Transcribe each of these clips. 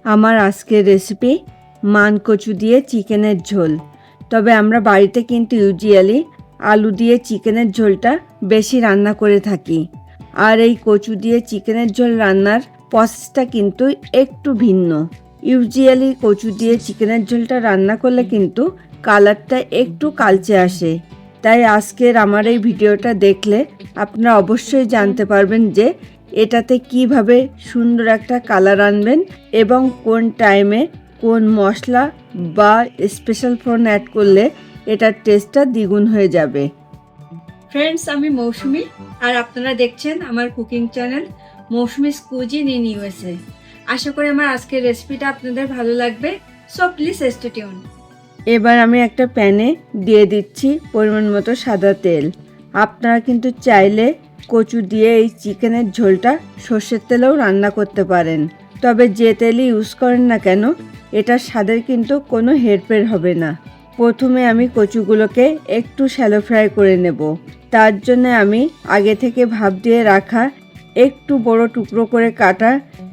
আমার আজকের রেসিপি মান কচু দিয়ে চিকেনের ঝোল। তবে আমরা বাড়িতে কিন্তু ইউজুয়ালি আলু দিয়ে চিকেনের ঝোলটা বেশি রান্না করে থাকি। আর এই কচু দিয়ে চিকেনের ঝোল রান্নার প্রসেসটা কিন্তু একটু ভিন্ন। ইউজুয়ালি কচু দিয়ে চিকেনের ঝোলটা রান্না করলে কিন্তু কালারটা একটু কালচে আসে। তাই আজকের আমার এই ভিডিওটা দেখলে আপনারা অবশ্যই জানতে পারবেন যে এটাতে কিভাবে সুন্দর একটা কালার আনবেন এবং কোন টাইমে কোন মশলা বা স্পেশাল ফোড়ন অ্যাড করলে এটার টেস্টটা দ্বিগুণ হয়ে যাবে। ফ্রেন্ডস, আমি মৌসুমি আর আপনারা দেখছেন আমার cooking channel Mousumi's cuisine in USA. আশা করি আমার আজকের রেসিপিটা আপনাদের ভালো লাগবে, সো প্লিজ স্টে টিউন। এবার আমি একটা প্যানে দিয়ে দিচ্ছি পরিমাণ মতো সাদা তেল। আপনারা কিন্তু চাইলে কচু দিয়ে এই চিকেনের ঝোলটা সর্ষের তেলেও রান্না করতে পারেন। তবে যে তেলই ইউজ করেন না কেন, এটার স্বাদের কিন্তু কোনো হেরফের হবে না। প্রথমে আমি কচুগুলোকে একটু শ্যালো ফ্রাই করে নেব। তার জন্য আমি আগে থেকে ভাপ দিয়ে রাখা একটু বড় টুকরো করে কাটা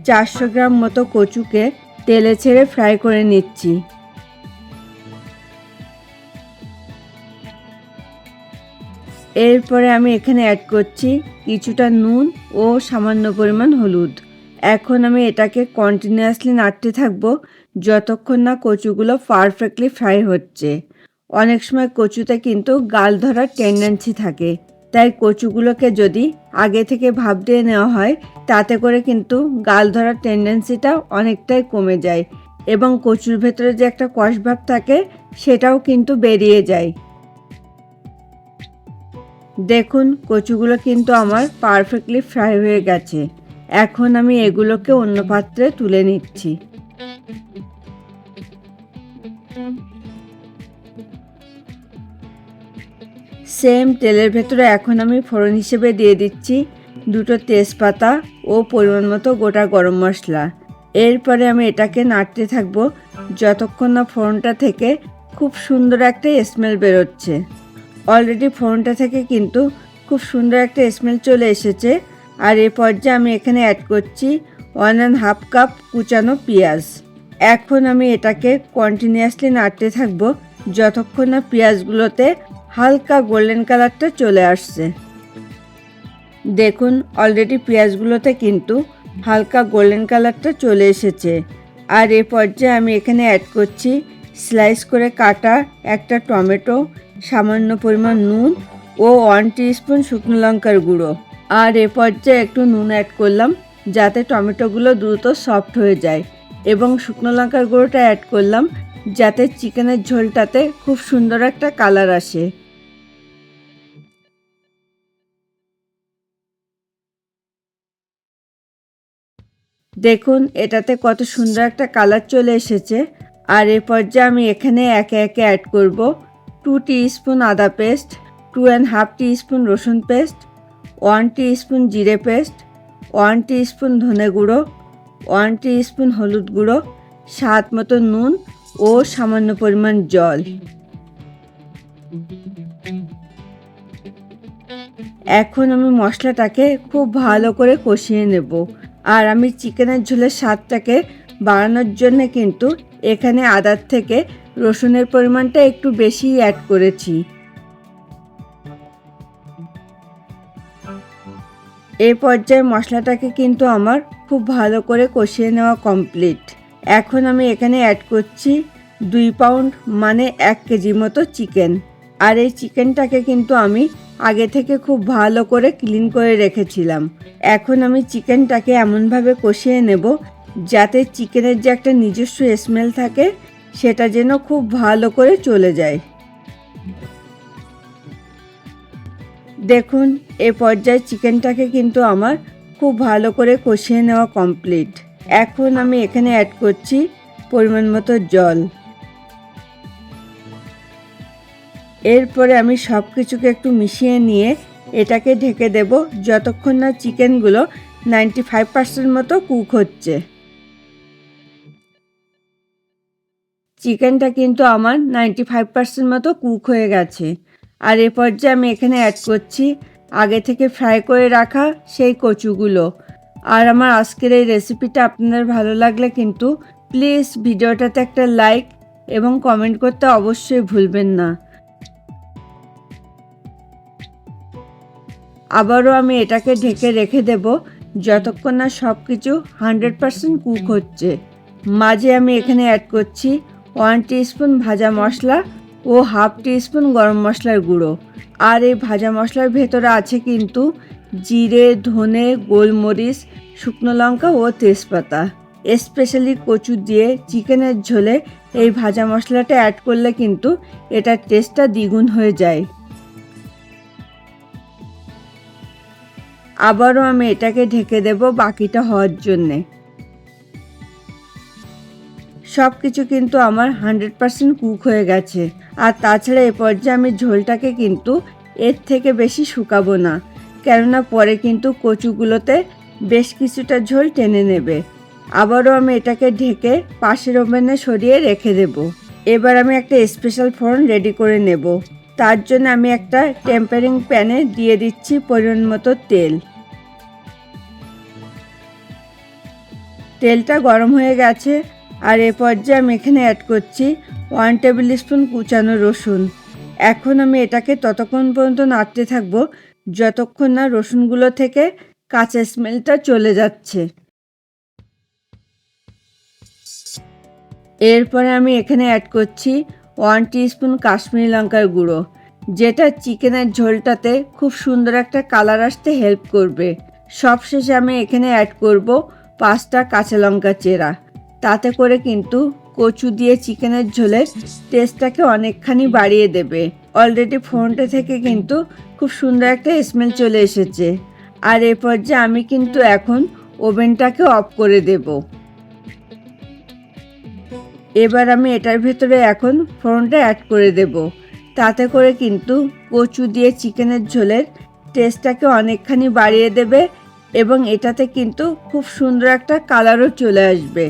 400 গ্রাম মতো কচুকে তেলে ছেড়ে ফ্রাই করে নিচ্ছি। এরপরে আমি এখানে অ্যাড করছি কিছুটা নুন ও সামান্য পরিমাণ হলুদ। এখন আমি এটাকে কন্টিনিউয়াসলি নাড়তে থাকবো যতক্ষণ না কচুগুলো পারফেক্টলি ফ্রাই হচ্ছে। অনেক সময় কচুতে কিন্তু গাল ধরার টেন্ডেন্সি থাকে, তাই কচুগুলোকে যদি আগে থেকে ভাপ দিয়ে নেওয়া হয় তাতে করে কিন্তু গাল ধরার টেন্ডেন্সিটা অনেকটাই কমে যায় এবং কচুর ভেতরে যে একটা কষ ভাব থাকে সেটাও কিন্তু বেরিয়ে যায়। দেখুন, কচুগুলো কিন্তু আমার পারফেক্টলি ফ্রাই হয়ে গেছে। এখন আমি এগুলোকে অন্য পাত্রে তুলে নিচ্ছি। সেম তেলের ভেতরে এখন আমি ফোড়ন হিসেবে দিয়ে দিচ্ছি দুটো তেজপাতা ও পরিমাণ মতো গোটা গরম মশলা। এরপরে আমি এটাকে নাড়তে থাকবো যতক্ষণ না ফোড়নটা থেকে খুব সুন্দর একটা স্মেল বেরোচ্ছে। অলরেডি ফোড়নটা থেকে কিন্তু খুব সুন্দর একটা স্মেল চলে এসেছে। আর এই পর্যায়ে আমি এখানে অ্যাড করছি 1.5 কাপ কুচানো পেঁয়াজ। এখন আমি এটাকে কন্টিনিউয়াসলি নাড়তে থাকবো যতক্ষণ না পেঁয়াজগুলোতে হালকা গোল্ডেন কালারটা চলে আসছে। দেখুন, অলরেডি পেঁয়াজগুলোতে কিন্তু হালকা গোল্ডেন কালারটা চলে এসেছে। আর এই পর্যায়ে আমি এখানে অ্যাড করছি স্লাইস করে কাটা একটা টমেটো, সামান্য পরিমাণ নুন ও 1 টিস্পুন শুকনো লঙ্কার গুঁড়ো। আর এ পর্যায়ে একটু নুন অ্যাড করলাম যাতে টমেটোগুলো দ্রুত সফট হয়ে যায়, এবং শুকনো লঙ্কার গুঁড়োটা অ্যাড করলাম যাতে চিকেনের ঝোলটাতে খুব সুন্দর একটা কালার আসে। দেখুন, এটাতে কত সুন্দর একটা কালার চলে এসেছে। আর এ পর্যায়ে আমি এখানে একে একে অ্যাড করব 2 টিস্পুন আদা পেস্ট, 2.5 টিস্পুন রসুন পেস্ট, 1 টিস্পুন জিরে পেস্ট, 1 টিস্পুন ধনে গুঁড়ো, 1 টিস্পুন হলুদ গুঁড়ো, স্বাদ মতো নুন ও সামান্য পরিমাণ জল। এখন আমি মশলাটাকে খুব ভালো করে কষিয়ে নেব। আর আমি চিকেনের ঝোলের স্বাদটাকে বাড়ানোর জন্য কিন্তু এখানে আদার থেকে রসুনের পরিমাণটা একটু বেশি অ্যাড করেছি। এই পর্যায়ে মশলাটাকে কিন্তু আমার খুব ভালো করে কষিয়ে নেওয়া কমপ্লিট। এখন আমি এখানে অ্যাড করছি 2 পাউন্ড মানে 1 কেজি মতো চিকেন। আর এই চিকেনটাকে কিন্তু আমি আগে থেকে খুব ভালো করে ক্লিন করে রেখেছিলাম। এখন আমি চিকেনটাকে এমনভাবে কষিয়ে নেব যাতে চিকেনের যে একটা নিজস্ব স্মেল থাকে সেটা যেন খুব ভালো করে চলে যায়। দেখুন, এ পর্যায়ে চিকেনটাকে কিন্তু আমার খুব ভালো করে কষিয়ে নেওয়া কমপ্লিট। এখন আমি এখানে অ্যাড করছি পরিমাণ মতো জল। এরপরে আমি সব কিছুকে একটু মিশিয়ে নিয়ে এটাকে ঢেকে দেব যতক্ষণ না চিকেনগুলো 95% মতো কুক হচ্ছে। চিকেনটা কিন্তু আমার 95% মতো কুক হয়ে গেছে। আর এ পর্যায়ে আমি এখানে অ্যাড করছি আগে থেকে ফ্রাই করে রাখা সেই কচুগুলো। আর আমার আজকের এই রেসিপিটা আপনাদের ভালো লাগলে কিন্তু প্লিজ ভিডিওটাতে একটা লাইক এবং কমেন্ট করতে অবশ্যই ভুলবেন না। আবারও আমি এটাকে ঢেকে রেখে দেব যতক্ষণ না সব কিছু 100% কুক হচ্ছে। মাঝে আমি এখানে অ্যাড করছি 1 টিস্পুন ভাজা মশলা ও হাফ টিস্পুন গরম মশলার গুঁড়ো। আর এই ভাজা মশলার ভেতরে আছে কিন্তু জিরে, ধনে, গোলমরিচ, শুকনো লঙ্কা ও তেজপাতা। স্পেশালি কচু দিয়ে চিকেনের ঝোলে এই ভাজা মশলাটা অ্যাড করলে কিন্তু এটার টেস্টটা দ্বিগুণ হয়ে যায়। আবারও আমি এটাকে ঢেকে দেব বাকিটা হওয়ার জন্যে। সব কিছু কিন্তু আমার 100% কুক হয়ে গেছে। আর তাছাড়া এ পর্যায়ে আমি ঝোলটাকে কিন্তু এর থেকে বেশি শুকাবো না, কেননা পরে কিন্তু কচুগুলোতে বেশ কিছুটা ঝোল টেনে নেবে। আবারও আমি এটাকে ঢেকে পাশের ওভেনে সরিয়ে রেখে দেব। এবার আমি একটা স্পেশাল ফোড়ন রেডি করে নেব। তার জন্য আমি একটা টেম্পারিং প্যানে দিয়ে দিচ্ছি পরিমাণ মতো তেল। তেলটা গরম হয়ে গেছে। আর এ পর্যায়ে আমি এখানে অ্যাড করছি 1 টেবিল স্পুন কুচানো রসুন। এখন আমি এটাকে ততক্ষণ পর্যন্ত নাড়তে থাকবো যতক্ষণ না রসুনগুলো থেকে কাঁচা স্মেলটা চলে যাচ্ছে। এরপরে আমি এখানে অ্যাড করছি 1 টিস্পুন কাশ্মীরি লঙ্কার গুঁড়ো, যেটা চিকেনের ঝোলটাতে খুব সুন্দর একটা কালার আসতে হেল্প করবে। সবশেষে আমি এখানে অ্যাড করব 5টা কাঁচা লঙ্কা চেরা। তাতে করে কিন্তু কচু দিয়ে চিকেনের ঝোলের টেস্টটাকে অনেকখানি বাড়িয়ে দেবে। অলরেডি ফোড়নটা থেকে কিন্তু খুব সুন্দর একটা স্মেল চলে এসেছে। আর এ পর্যায়ে আমি কিন্তু এখন ওভেনটাকে অফ করে দেব। এবার আমি এটার ভেতরে এখন ফোড়নটা অ্যাড করে দেব। তাতে করে কিন্তু কচু দিয়ে চিকেনের ঝোলের টেস্টটাকে অনেকখানি বাড়িয়ে দেবে এবং এটাতে কিন্তু খুব সুন্দর একটা কালারও চলে আসবে।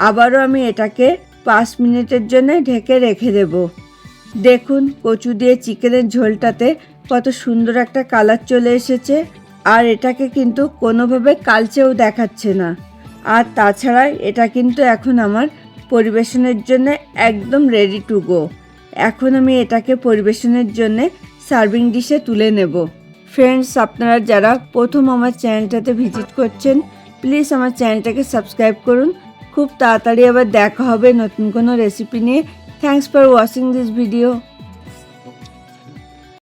আবারও আমি এটাকে 5 মিনিটের জন্য ঢেকে রেখে দেব। দেখুন কচু দিয়ে চিকেনের ঝোলটাতে কত সুন্দর একটা কালার চলে এসেছে। আর এটাকে কিন্তু কোনোভাবে কালচেও দেখাচ্ছে না। আর তাছাড়া এটা কিন্তু এখন আমার পরিবেশনের জন্য একদম রেডি টু গো। এখন আমি এটাকে পরিবেশনের জন্য সার্ভিং ডিশে তুলে নেব। ফ্রেন্ডস, আপনারা যারা প্রথম আমার চ্যানেলটাতে ভিজিট করছেন, প্লিজ আমার চ্যানেলটাকে সাবস্ক্রাইব করুন। খুব তাড়াতাড়ি আবার দেখা হবে নতুন কোনো রেসিপি নিয়ে। Thanks for watching this video.